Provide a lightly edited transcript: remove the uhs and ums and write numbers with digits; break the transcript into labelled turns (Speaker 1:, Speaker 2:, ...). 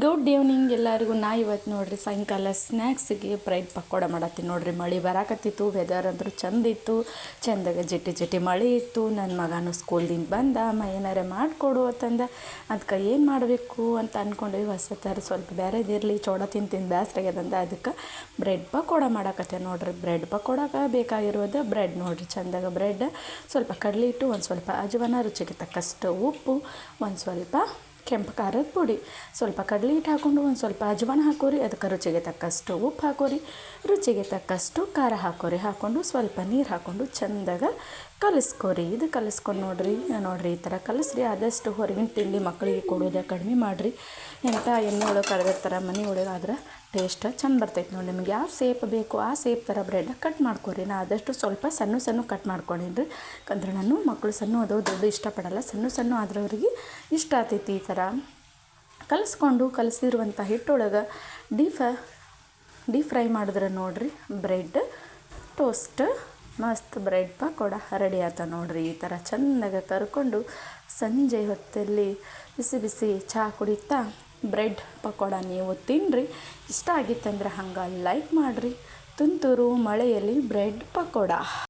Speaker 1: Good evening ಎಲ್ಲರಿಗೂ. ನಾ ಇವತ್ತು ನೋಡಿರಿ ಸಾಯಂಕಾಲ ಸ್ನ್ಯಾಕ್ಸಿಗೆ ಬ್ರೆಡ್ ಪಕೋಡ ಮಾಡತ್ತೀನಿ ನೋಡಿರಿ. ಮಳೆ ಬರಾಕತ್ತಿತ್ತು, ವೆದರ್ ಅಂದರೂ ಚಂದ ಇತ್ತು, ಚಂದಾಗ ಜಿಟಿ ಜಿಟಿ ಮಳೆ ಇತ್ತು. ನನ್ನ ಮಗನೂ ಸ್ಕೂಲ್ದಿಂದ ಬಂದ, ಏನಾರೇ ಮಾಡಿಕೊಡು ಅಂತಂದ. ಅದಕ್ಕೆ ಏನು ಮಾಡಬೇಕು ಅಂತ ಅಂದ್ಕೊಂಡ್ವಿ. ಹೊಸ ಥರ ಸ್ವಲ್ಪ ಬೇರೆದಿರಲಿ, ಚೋಡ ತಿಂದು ಬೇಸ್ರಾಗ್ಯದಂದ. ಅದಕ್ಕೆ ಬ್ರೆಡ್ ಪಕೋಡ ಮಾಡಾಕತ್ತೆ ನೋಡಿರಿ. ಬ್ರೆಡ್ ಪಕೋಡಕ್ಕೆ ಬೇಕಾಗಿರೋದು ಬ್ರೆಡ್ ನೋಡಿರಿ. ಚಂದಾಗ ಬ್ರೆಡ್, ಸ್ವಲ್ಪ ಕಡಲೆ ಹಿಟ್ಟು, ಒಂದು ಸ್ವಲ್ಪ ಅಜವಾನ, ರುಚಿಗೆ ತಕ್ಕಷ್ಟು ಉಪ್ಪು, ಒಂದು ಸ್ವಲ್ಪ ಕೆಂಪು ಖಾರದ ಪುಡಿ, ಸ್ವಲ್ಪ ಕಡಲೆ ಹಿಟ್ಟು ಹಾಕ್ಕೊಂಡು ಒಂದು ಸ್ವಲ್ಪ ಅಜವಾನ ಹಾಕೋರಿ. ಅದಕ್ಕೆ ರುಚಿಗೆ ತಕ್ಕಷ್ಟು ಉಪ್ಪು ಹಾಕೋರಿ, ರುಚಿಗೆ ತಕ್ಕಷ್ಟು ಖಾರ ಹಾಕ್ಕೊಂಡು ಸ್ವಲ್ಪ ನೀರು ಹಾಕ್ಕೊಂಡು ಚಂದಾಗ ಕಲಿಸ್ಕೊರಿ. ಇದು ಕಲಿಸ್ಕೊಂಡು ನೋಡಿರಿ ಈ ಥರ ಕಲಿಸ್ರಿ. ಆದಷ್ಟು ಹೊರಗಿನ ತಿಂಡಿ ಮಕ್ಕಳಿಗೆ ಕೊಡೋದು ಕಡಿಮೆ ಮಾಡಿರಿ. ಎಂಥ ಎಣ್ಣೆ ಒಳಗೆ ಕರೆದಿರ್ತಾರೆ, ಮನೆ ಒಳಗೆ ಆದ್ರೆ ಟೇಸ್ಟ್ ಚಂದ ಬರ್ತೈತೆ ನೋಡಿ. ನಿಮ್ಗೆ ಯಾವ ಸೇಪ್ ಬೇಕು ಆ ಸೇಪ್ ಥರ ಬ್ರೆಡ್ ಕಟ್ ಮಾಡ್ಕೊರಿ. ನಾ ಆದಷ್ಟು ಸ್ವಲ್ಪ ಸಣ್ಣ ಕಟ್ ಮಾಡ್ಕೊಂಡಿನಿ. ಯಾಕಂದ್ರೆ ನಾನು ಮಕ್ಕಳು ಸಣ್ಣ ಅದು ದೊಡ್ಡ ಇಷ್ಟಪಡಲ್ಲ, ಸಣ್ಣ ಆದ್ರೆ ಅವ್ರಿಗೆ ಇಷ್ಟ ಆಗ್ತೈತಿ. ಈ ಥರ ಕಲಿಸಿರುವಂಥ ಹಿಟ್ಟೊಳಗೆ ಡೀಪ್ ಫ್ರೈ ಮಾಡಿದ್ರೆ ನೋಡಿರಿ ಬ್ರೆಡ್ ಟೋಸ್ಟ್ ಮಸ್ತ್ ಬ್ರೆಡ್ ಪಕೋಡ ರೆಡಿ ಆತ ನೋಡಿರಿ. ಈ ಥರ ಚೆಂದಾಗ ಕರ್ಕೊಂಡು ಸಂಜೆ ಹೊತ್ತಲ್ಲಿ ಬಿಸಿ ಬಿಸಿ ಚಹಾ ಕುಡಿತಾ ಬ್ರೆಡ್ ಪಕೋಡ ನೀವು ತಿನ್ನಿರಿ. ಇಷ್ಟ ಆಗಿತ್ತಂದ್ರೆ ಹಂಗೆ ಲೈಕ್ ಮಾಡಿರಿ. ತುಂತುರು ಮಳೆಯಲ್ಲಿ ಬ್ರೆಡ್ ಪಕೋಡ.